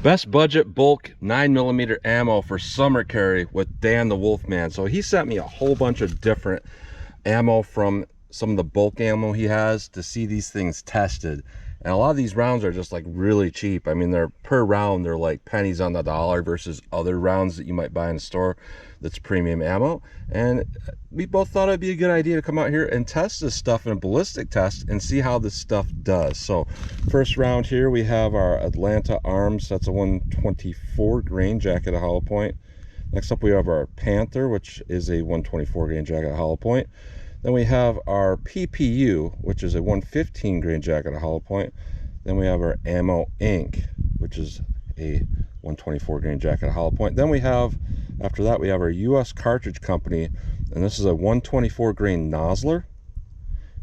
Best budget bulk 9mm ammo for summer carry with Dan the Wolfman. So he sent me a whole bunch of different ammo from some of the bulk ammo he has to see these things tested. And a lot of these rounds are just like really cheap. I mean, they're per round, they're like pennies on the dollar versus other rounds that you might buy in a store that's premium ammo. And we both thought it'd be a good idea to come out here and test this stuff in a ballistic test and see how this stuff does. So first round here, we have our Atlanta Arms. That's a 124 grain jacket of hollow point. Next up, we have our Panther, which is a 124 grain jacket of hollow point. Then we have our PPU, which is a 115 grain jacket of hollow point. Then we have our Ammo Inc., which is a 124 grain jacket of hollow point. Then we have, after that, we have our US Cartridge Company, and this is a 124 grain Nosler.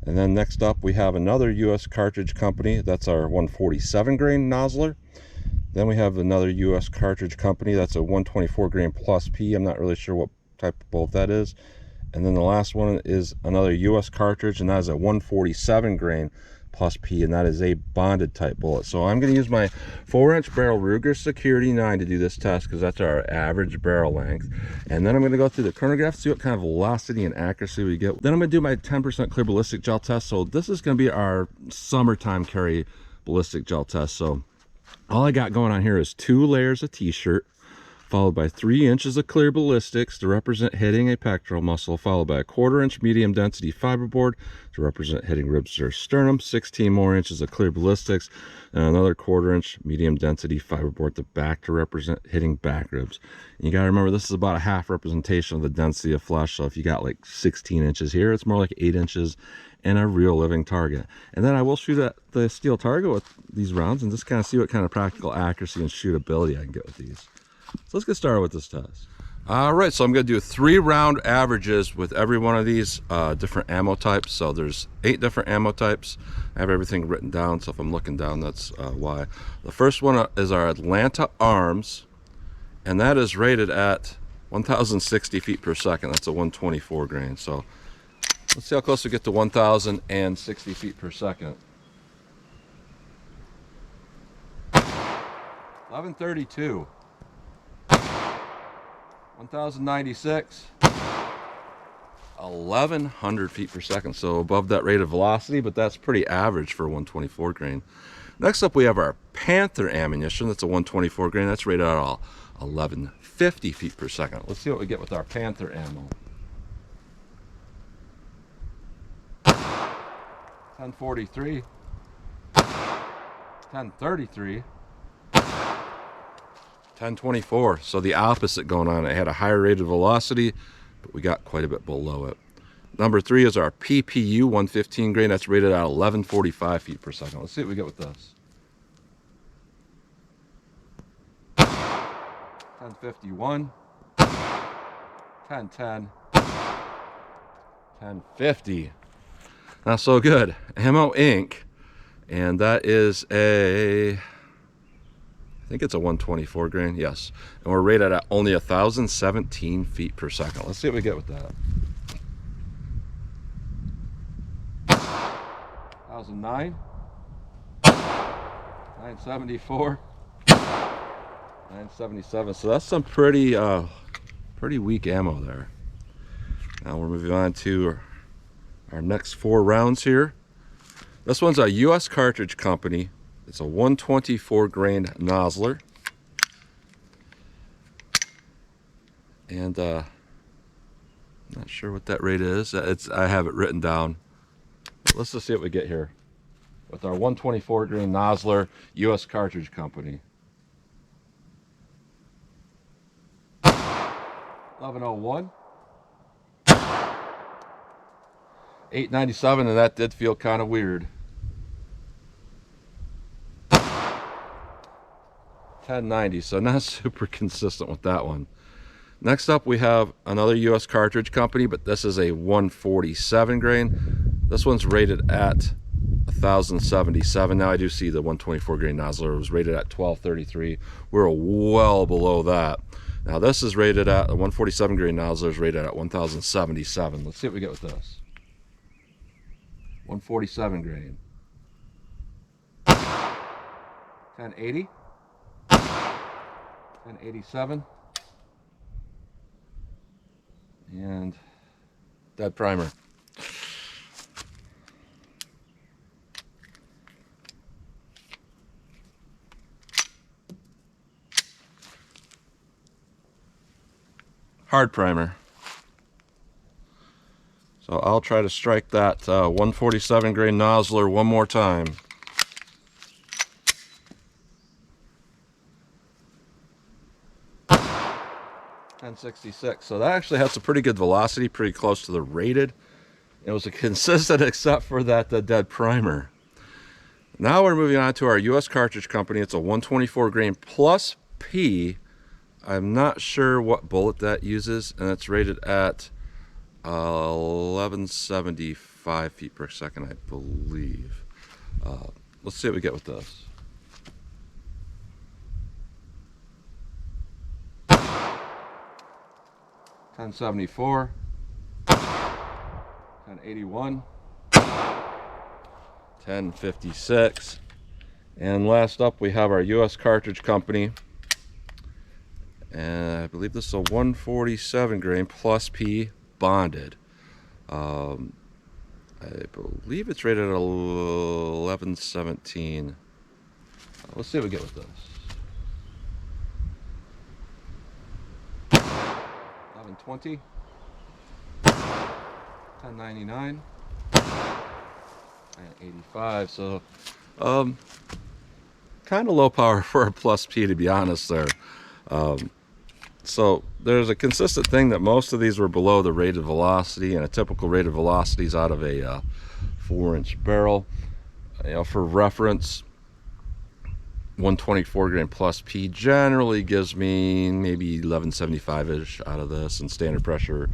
And then next up, we have another US Cartridge Company. That's our 147 grain Nosler. Then we have another US Cartridge Company. That's a 124 grain plus P. I'm not really sure what type of bolt that is. And then the last one is another US cartridge, and that is a 147 grain plus P, and that is a bonded type bullet. So I'm going to use my 4-inch barrel Ruger Security 9 to do this test, because that's our average barrel length. And then I'm going to go through the chronograph, see what kind of velocity and accuracy we get. Then I'm going to do my 10% clear ballistic gel test. So this is going to be our summertime carry ballistic gel test. So all I got going on here is 2 layers of t-shirt, followed by 3 inches of clear ballistics to represent hitting a pectoral muscle, followed by a 1/4 inch medium density fiberboard to represent hitting ribs or sternum, 16 more inches of clear ballistics, and another 1/4 inch medium density fiberboard at the back to represent hitting back ribs. And you got to remember, this is about a half representation of the density of flesh. So if you got like 16 inches here, it's more like 8 inches and a real living target. And then I will shoot at the steel target with these rounds and just kind of see what kind of practical accuracy and shootability I can get with these. So let's get started with this test. All right, so I'm going to do 3 round averages with every one of these different ammo types. So there's 8 different ammo types. I have everything written down, so if I'm looking down, that's why. The first one is our Atlanta Arms, and that is rated at 1,060 feet per second. That's a 124 grain. So let's see how close we get to 1,060 feet per second. 1132. 1,096, 1,100 feet per second, so above that rate of velocity, but that's pretty average for 124 grain. Next up, we have our Panther ammunition. That's a 124 grain. That's rated at 1,150 feet per second. Let's see what we get with our Panther ammo. 1043, 1033. 1024, so the opposite going on. It had a higher rate of velocity, but we got quite a bit below it. Number 3 is our PPU 115 grain. That's rated at 1145 feet per second. Let's see what we get with this. 1051, 1010, 1050. Not so good. Ammo Inc., and that is a, I think it's a 124 grain, yes. And we're rated at only 1,017 feet per second. Let's see what we get with that. 1,009, 974, 977. So that's some pretty weak ammo there. Now we're moving on to our next 4 rounds here. This one's a US Cartridge Company. It's a 124 grain Nosler, and not sure what that rate is. I have it written down. But let's just see what we get here with our 124 grain Nosler, US Cartridge Company. 1101, 897, and that did feel kind of weird. 1090, so not super consistent with that one. Next up, we have another US Cartridge Company, but this is a 147 grain. This one's rated at 1,077. Now I do see the 124 grain Nosler was rated at 1233. We're well below that. Now this is rated at, a 147 grain Nosler is rated at 1,077. Let's see what we get with this. 147 grain. 1080. 1087. And dead primer. Hard primer. So I'll try to strike that 147 grain nozzler one more time. .1066. So that actually has a pretty good velocity, pretty close to the rated. It was consistent except for that dead primer. Now we're moving on to our US cartridge company. It's a 124 grain plus P. I'm not sure what bullet that uses, and it's rated at 1175 feet per second, I believe. Let's see what we get with this. .1074, 1081, 1056, and last up we have our US cartridge company, and I believe this is a 147 grain plus P bonded. I believe it's rated at 1117. Let's see what we get with this. 1120, 1099, and 85. So kind of low power for a plus P, to be honest there. So there's a consistent thing that most of these were below the rated velocity, and a typical rated velocity is out of a 4-inch barrel. You know, for reference, 124 grain plus P generally gives me maybe 1175-ish out of this, and standard pressure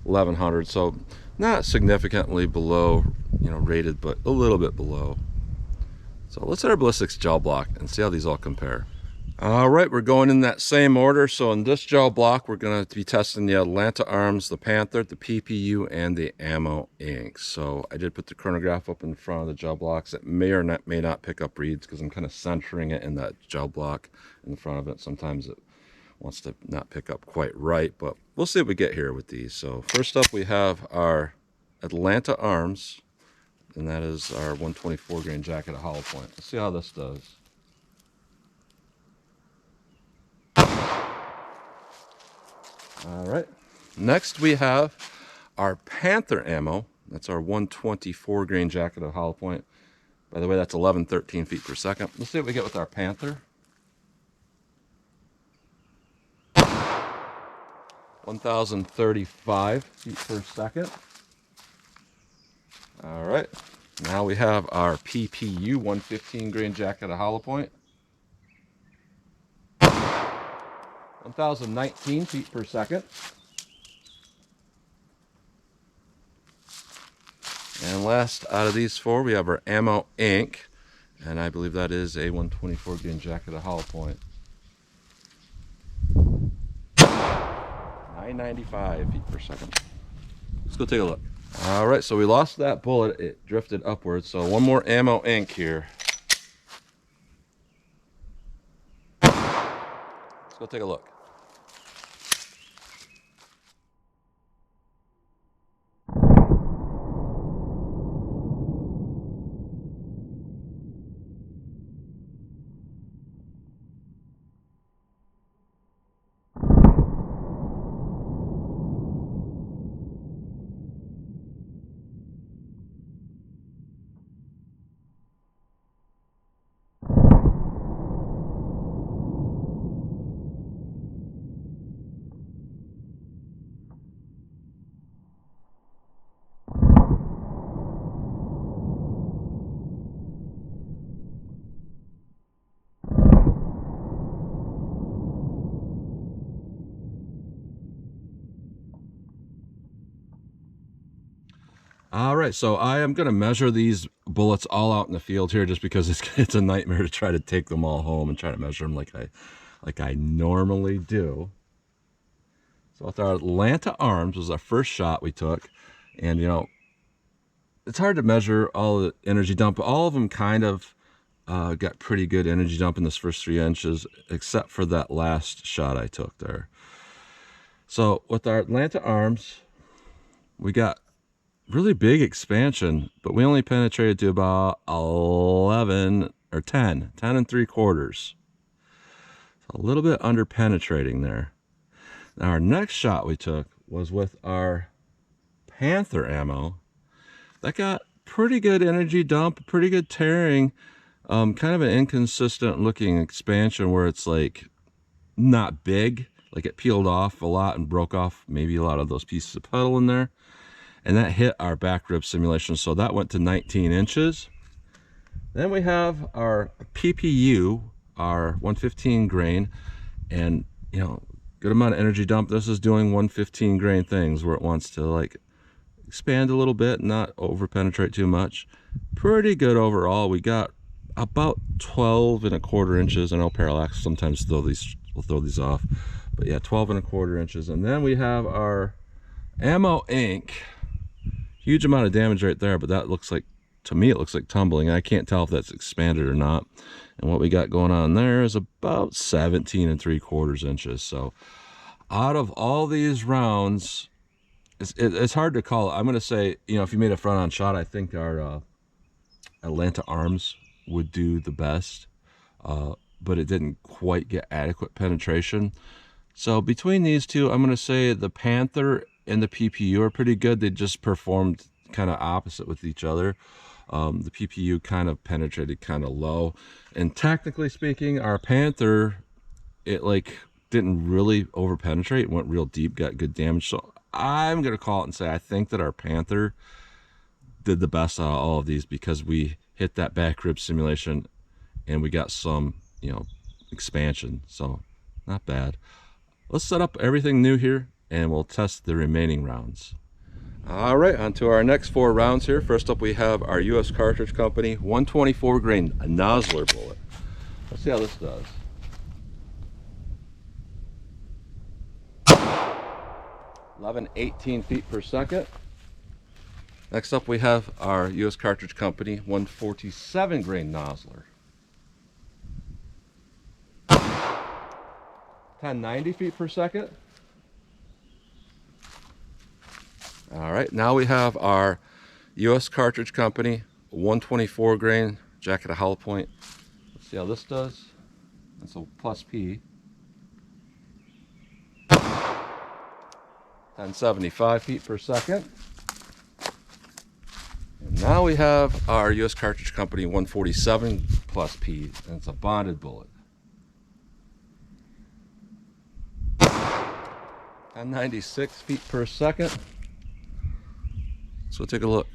1100. So not significantly below, you know, rated, but a little bit below. So let's hit our ballistics gel block and see how these all compare. All right, we're going in that same order. So in this gel block, we're going to be testing the Atlanta Arms, the Panther, the PPU, and the ammo ink. So I did put the chronograph up in front of the gel blocks. It may or may not pick up reads because I'm kind of centering it in that gel block in front of it. Sometimes it wants to not pick up quite right, but we'll see what we get here with these. So first up, we have our Atlanta Arms, and that is our 124 grain jacket at hollow point. Let's see how this does. All right, next we have our Panther ammo. That's our 124 grain jacket at hollow point. By the way, that's 1113 feet per second. Let's see what we get with our Panther. 1035 feet per second. All right, now we have our PPU 115 grain jacket at hollow point. 1019 feet per second. And last out of these four, we have our ammo ink, and I believe that is a 124 grain jacket at hollow point. 995 feet per second. Let's go take a look. All right, so we lost that bullet. It drifted upwards. So one more ammo ink here. Let's go take a look. All right, so I am going to measure these bullets all out in the field here, just because it's a nightmare to try to take them all home and try to measure them like I normally do. So with our Atlanta Arms was our first shot we took, and you know, it's hard to measure all the energy dump. All of them kind of got pretty good energy dump in this first 3 inches, except for that last shot I took there. So with our Atlanta arms, we got really big expansion, but we only penetrated to about 11 or 10 and 3/4. A little bit under penetrating there. Now our next shot we took was with our Panther ammo. That got pretty good energy dump, pretty good tearing, kind of an inconsistent looking expansion where it's like not big, like it peeled off a lot and broke off maybe a lot of those pieces of petal in there. And that hit our back rib simulation, so that went to 19 inches. Then we have our PPU, our 115 grain, and you know, good amount of energy dump. This is doing 115 grain things where it wants to like expand a little bit, not over penetrate too much. Pretty good overall. We got about 12 1/4 inches. I know Parallax sometimes will throw these off, but yeah, 12 1/4 inches. And then we have our Ammo Inc. Huge amount of damage right there, but that looks like, to me, it looks like tumbling. I can't tell if that's expanded or not. And what we got going on there is about 17 3/4 inches. So out of all these rounds, it's hard to call it. I'm going to say, you know, if you made a front on shot, I think our Atlanta arms would do the best, but it didn't quite get adequate penetration. So between these two, I'm going to say the Panther and the PPU are pretty good. They just performed kind of opposite with each other. The PPU kind of penetrated kind of low, and technically speaking, our Panther, it like didn't really over penetrate, went real deep, got good damage. So I'm gonna call it and say I think that our Panther did the best out of all of these because we hit that back rib simulation and we got some, you know, expansion. So not bad. Let's set up everything new here and we'll test the remaining rounds. All right, on to our next 4 rounds here. First up, we have our U.S. Cartridge Company 124 grain Nosler bullet. Let's see how this does. Eleven 18 feet per second. Next up, we have our U.S. Cartridge Company 147 grain Nosler. 1090 feet per second. All right, now we have our U.S. Cartridge Company 124 grain jacket of hollow point. Let's see how this does. That's a plus P. 1075 feet per second. And now we have our U.S. Cartridge Company 147 plus P, and it's a bonded bullet. 1096 feet per second. So take a look.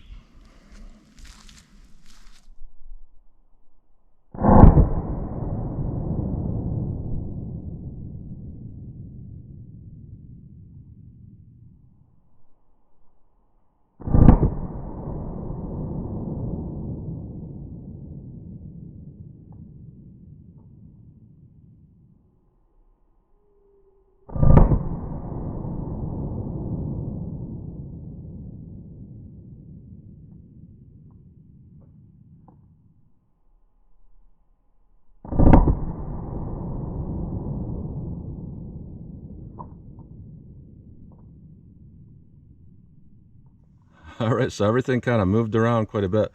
All right, so everything kind of moved around quite a bit.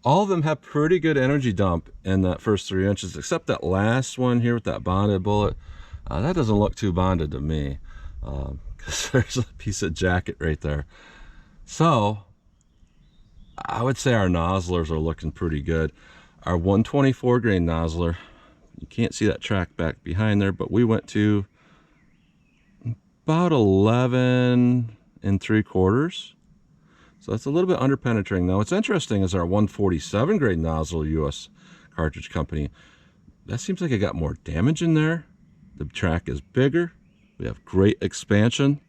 All of them have pretty good energy dump in that first 3 inches, except that last one here with that bonded bullet. That doesn't look too bonded to me, because there's a piece of jacket right there. So I would say our nozzlers are looking pretty good. Our 124 grain nozzler, you can't see that track back behind there, but we went to about 11 3/4. So that's a little bit under penetrating. Now what's interesting is our 147 grade nozzle U.S. Cartridge Company. That seems like it got more damage in there. The track is bigger. We have great expansion.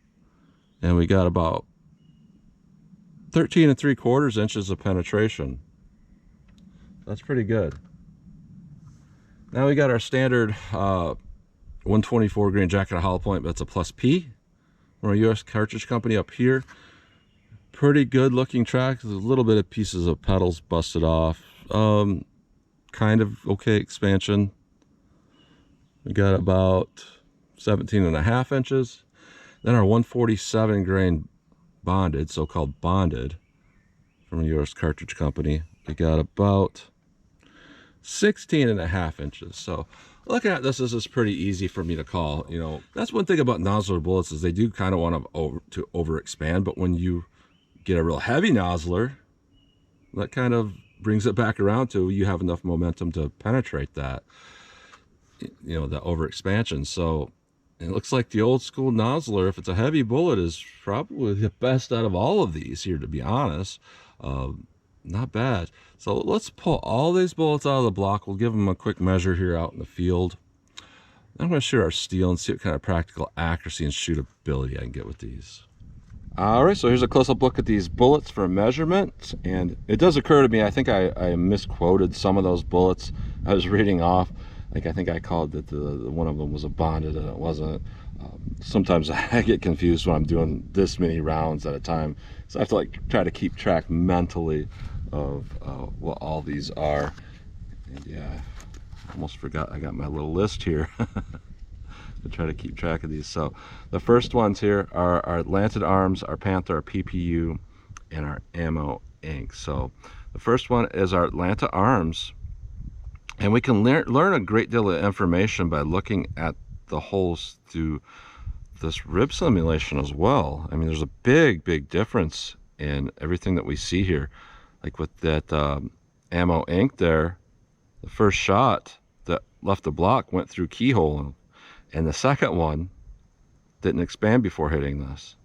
And we got about 13 3/4 inches of penetration. That's pretty good. Now we got our standard 124 grain jacket of hollow point. That's a plus P. From our U.S. Cartridge Company up here. Pretty good looking track. There's a little bit of pieces of petals busted off. kind of okay expansion. We got about 17.5 inches. Then our 147 grain bonded, so-called bonded, from a U.S. cartridge company, we got about 16.5 inches. So looking at this is pretty easy for me to call. You know, that's one thing about nozzler bullets, is they do kind of want to over expand, but when you get a real heavy nozzler, that kind of brings it back around to you have enough momentum to penetrate that, you know, the over expansion. So it looks like the old school nozzler, if it's a heavy bullet, is probably the best out of all of these here, to be honest. Not bad. So let's pull all these bullets out of the block. We'll give them a quick measure here out in the field. I'm going to shoot our steel and see what kind of practical accuracy and shootability I can get with these. All right, so here's a close-up look at these bullets for measurement, and it does occur to me, I think I misquoted some of those bullets I was reading off. Like, I think I called that the one of them was a bonded, and it wasn't. Sometimes I get confused when I'm doing this many rounds at a time, so I have to like try to keep track mentally of what all these are. And yeah, I almost forgot I got my little list here to try to keep track of these. So the first ones here are our Atlantic Arms, our Panther, our PPU, and our ammo ink. So the first one is our Atlantic Arms, and we can learn a great deal of information by looking at the holes through this rib simulation as well. I mean, there's a big difference in everything that we see here. Like with that ammo ink there, the first shot that left the block went through keyhole, and the second one didn't expand before hitting this.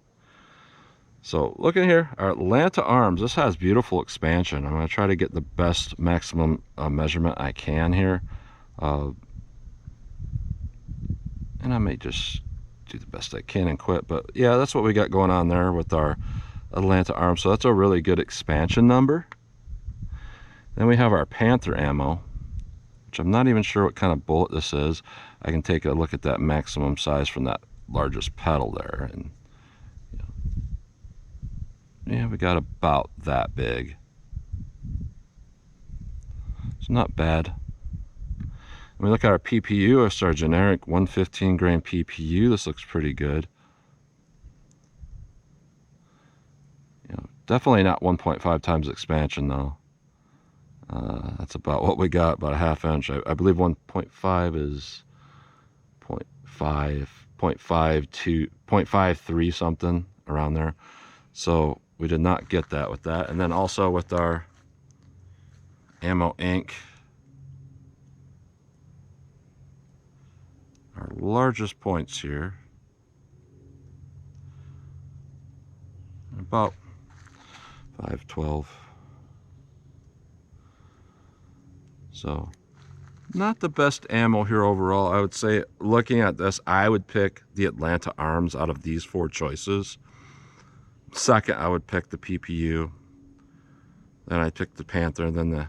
So looking here, our Atlantic Arms, this has beautiful expansion. I'm going to try to get the best maximum measurement I can here. And I may just do the best I can and quit, but yeah, that's what we got going on there with our Atlantic Arms. So that's a really good expansion number. Then we have our Panther ammo, which I'm not even sure what kind of bullet this is. I can take a look at that maximum size from that largest pedal there, and you know, yeah, we got about that big. It's not bad. When we look at our PPU, it's our generic 115 grain PPU. This looks pretty good. You know, definitely not 1.5 times expansion though. That's about what we got, about a ½ inch. I believe 1.5 is 0.5, 0.52, 0.53 something around there. So we did not get that with that. And then also with our ammo ink, our largest points here, about 512. So not the best ammo here overall. I would say, looking at this, I would pick the Atlantic Arms out of these four choices. Second, I would pick the PPU. Then I pick the Panther, and then the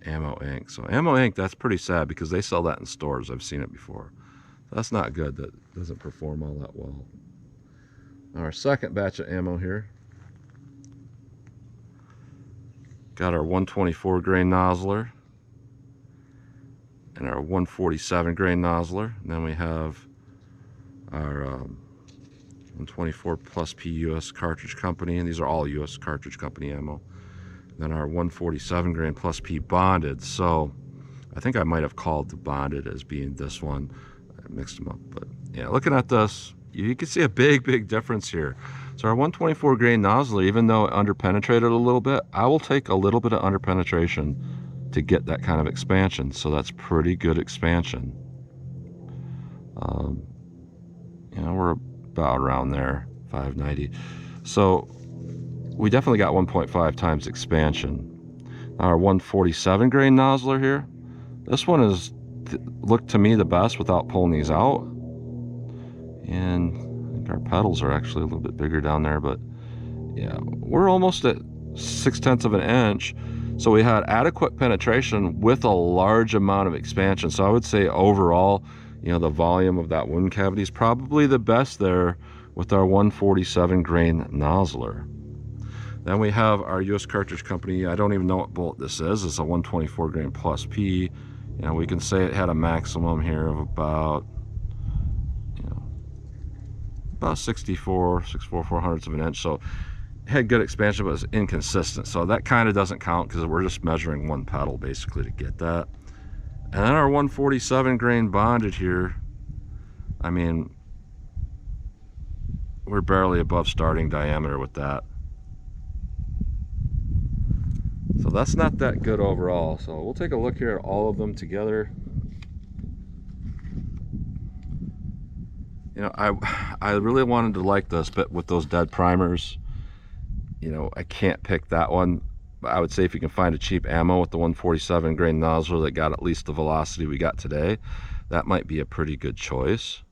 ammo ink. So ammo ink, that's pretty sad because they sell that in stores. I've seen it before. That's not good. That doesn't perform all that well. Our second batch of ammo here. Got our 124 grain nozzler and our 147 grain nozzler. And then we have our 124 plus P US cartridge company, and these are all US cartridge company ammo. And then our 147 grain plus P bonded. So I think I might have called the bonded as being this one. I mixed them up, but yeah, looking at this, you can see a big difference here. So our 124 grain nozzler, even though it underpenetrated a little bit, I will take a little bit of underpenetration to get that kind of expansion. So that's pretty good expansion. You know, we're about around there, 590. So we definitely got 1.5 times expansion. Our 147 grain nozzler here, this one is looked to me the best without pulling these out. And I think our pedals are actually a little bit bigger down there, but yeah, we're almost at 0.6 of an inch. So we had adequate penetration with a large amount of expansion. So I would say overall, you know, the volume of that wound cavity is probably the best there with our 147 grain nozzler. Then we have our U.S. Cartridge Company. I don't even know what bullet this is. It's a 124 grain plus P. And we can say it had a maximum here of about, about 64 400ths of an inch. So it had good expansion, but it's inconsistent. So that kind of doesn't count because we're just measuring one pedal basically to get that. And then our 147 grain bonded here, I mean, we're barely above starting diameter with that. So that's not that good overall. So we'll take a look here at all of them together. I really wanted to like this, but with those dead primers, I can't pick that one. I would say if you can find a cheap ammo with the 147 grain nozzle that got at least the velocity we got today, that might be a pretty good choice.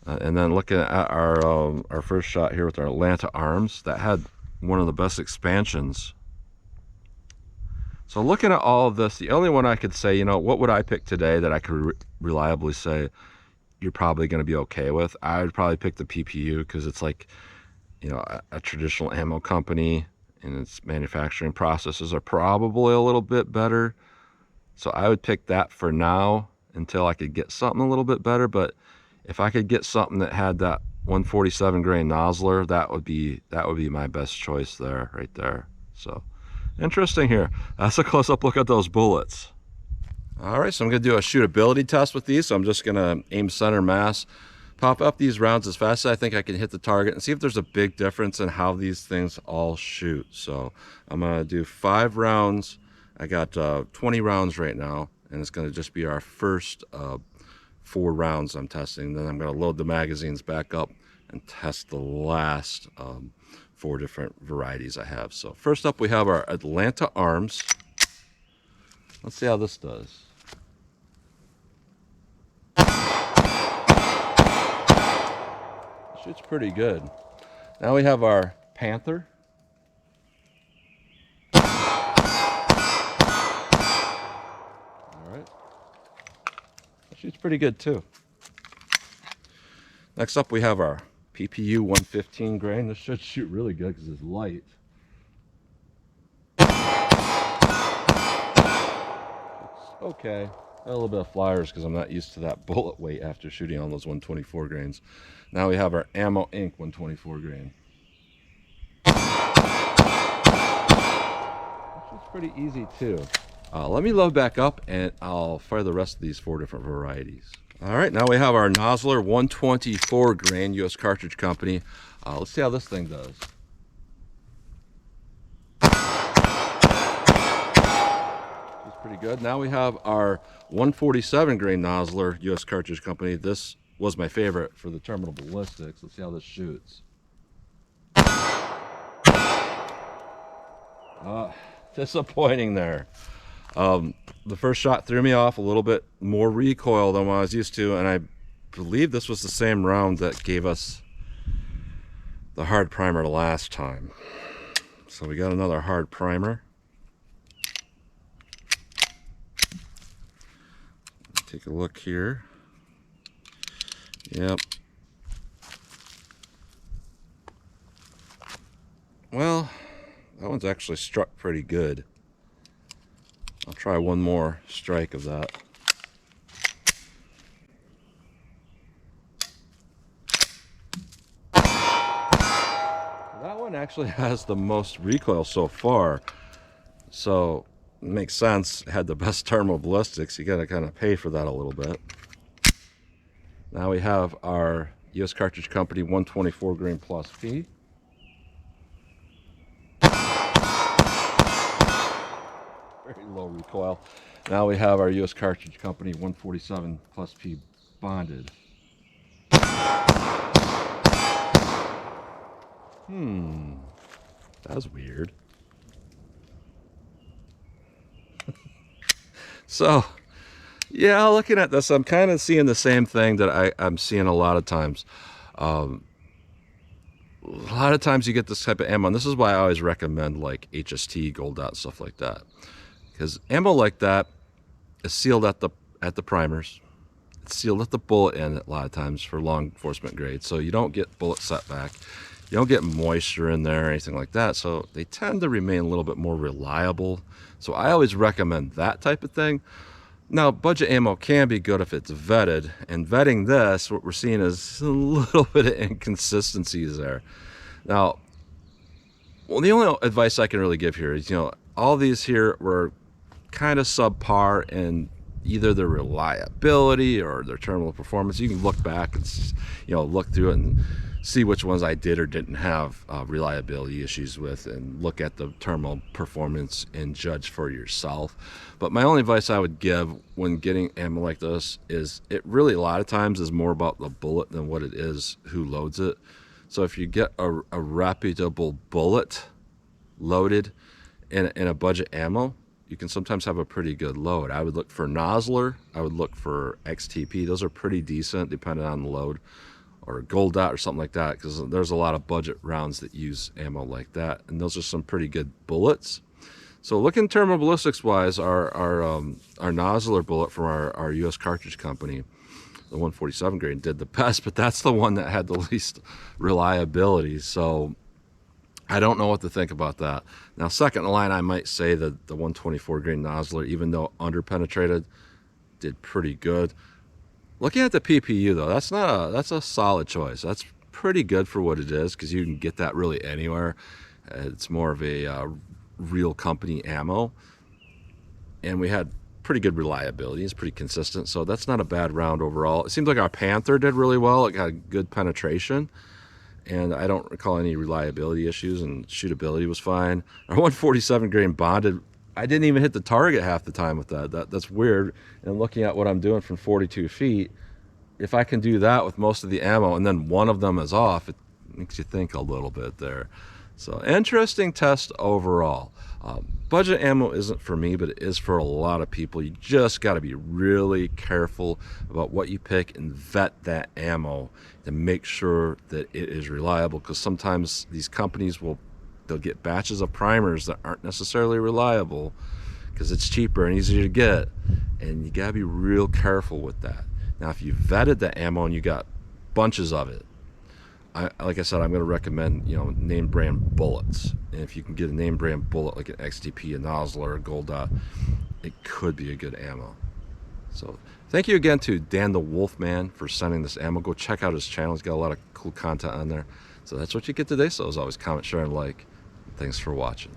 And then looking at our first shot here with our Atlanta arms, that had one of the best expansions. So looking at all of this, the only one I could say, what would I pick today that I could reliably say you're probably going to be okay with? I would probably pick the PPU because it's like, a traditional ammo company, and its manufacturing processes are probably a little bit better. So I would pick that for now until I could get something a little bit better. But if I could get something that had that 147 grain nozzler, that would be my best choice there, right there. So interesting here. That's a close-up look at those bullets. All right, so I'm going to do a shootability test with these. So I'm just going to aim center mass, pop up these rounds as fast as I think I can hit the target, and see if there's a big difference in how these things all shoot. So I'm going to do 5 rounds. I got 20 rounds right now, and it's going to just be our first 4 rounds I'm testing. Then I'm going to load the magazines back up and test the last 4 different varieties I have. So first up, we have our Atlanta arms. Let's see how this does. Shoots pretty good. Now we have our Panther. All right. That shoots pretty good too. Next up we have our PPU 115 grain. This should shoot really good because it's light. It's okay. Got a little bit of flyers because I'm not used to that bullet weight after shooting on those 124 grains. Now we have our Ammo Inc. 124 grain. Which is pretty easy too. Let me load back up and I'll fire the rest of these 4 different varieties. All right, now we have our Nozzler 124 grain, U.S. Cartridge Company. Let's see how this thing does. It's pretty good. Now we have our 147 grain Nozzler, U.S. Cartridge Company. This was my favorite for the terminal ballistics. Let's see how this shoots. Disappointing there. The first shot threw me off, a little bit more recoil than what I was used to, and I believe this was the same round that gave us the hard primer the last time. So we got another hard primer. Take a look here. Yep. Well, that one's actually struck pretty good. I'll try one more strike of that. That one actually has the most recoil so far. So it makes sense. It had the best terminal ballistics. You got to kind of pay for that a little bit. Now we have our U.S. Cartridge Company 124 grain plus P. Very low recoil. Now we have our U.S. Cartridge Company 147 plus P bonded. That was weird. So, yeah, looking at this, I'm kind of seeing the same thing that I'm seeing a lot of times. A lot of times you get this type of ammo, and this is why I always recommend like HST, Gold Dot, stuff like that. Because ammo like that is sealed at the primers. It's sealed at the bullet end a lot of times for long enforcement grade, so you don't get bullet setback. You don't get moisture in there or anything like that, so they tend to remain a little bit more reliable. So I always recommend that type of thing. Now, budget ammo can be good if it's vetted, and vetting this, what we're seeing is a little bit of inconsistencies there. Now, well, the only advice I can really give here is, all these here were kind of subpar in either their reliability or their terminal performance. You can look back and, look through it and see which ones I did or didn't have reliability issues with, and look at the terminal performance and judge for yourself. But my only advice I would give when getting ammo like this is it really a lot of times is more about the bullet than what it is who loads it. So if you get a reputable bullet loaded in a budget ammo, you can sometimes have a pretty good load. I would look for Nosler, I would look for XTP. Those are pretty decent depending on the load, or Gold Dot or something like that, because there's a lot of budget rounds that use ammo like that, and those are some pretty good bullets. So looking terminal ballistics wise, our Nosler bullet from our US cartridge company, the 147 grain, did the best, but that's the one that had the least reliability. So I don't know what to think about that. Now, second in line, I might say that the 124 grain Nosler, even though underpenetrated, did pretty good. Looking at the PPU though, that's a solid choice. That's pretty good for what it is, because you can get that really anywhere. It's more of a real company ammo, and we had pretty good reliability. It's pretty consistent, so that's not a bad round overall. It seems like our Panther did really well. It got good penetration, and I don't recall any reliability issues, and shootability was fine. Our 147 grain bonded, I didn't even hit the target half the time with that's weird. And looking at what I'm doing from 42 feet, if I can do that with most of the ammo and then one of them is off, it makes you think a little bit there. So interesting test overall. Budget ammo isn't for me, but it is for a lot of people. You just got to be really careful about what you pick and vet that ammo to make sure that it is reliable, because sometimes these companies they'll get batches of primers that aren't necessarily reliable because it's cheaper and easier to get, and you got to be real careful with that. Now, if you vetted the ammo and you got bunches of it, like I said, I'm going to recommend, name brand bullets. And if you can get a name brand bullet like an XTP, a Nosler, a Gold Dot, it could be a good ammo. So thank you again to Dan the Wolfman for sending this ammo. Go check out his channel. He's got a lot of cool content on there. So that's what you get today. So as always, comment, share, and like. Thanks for watching.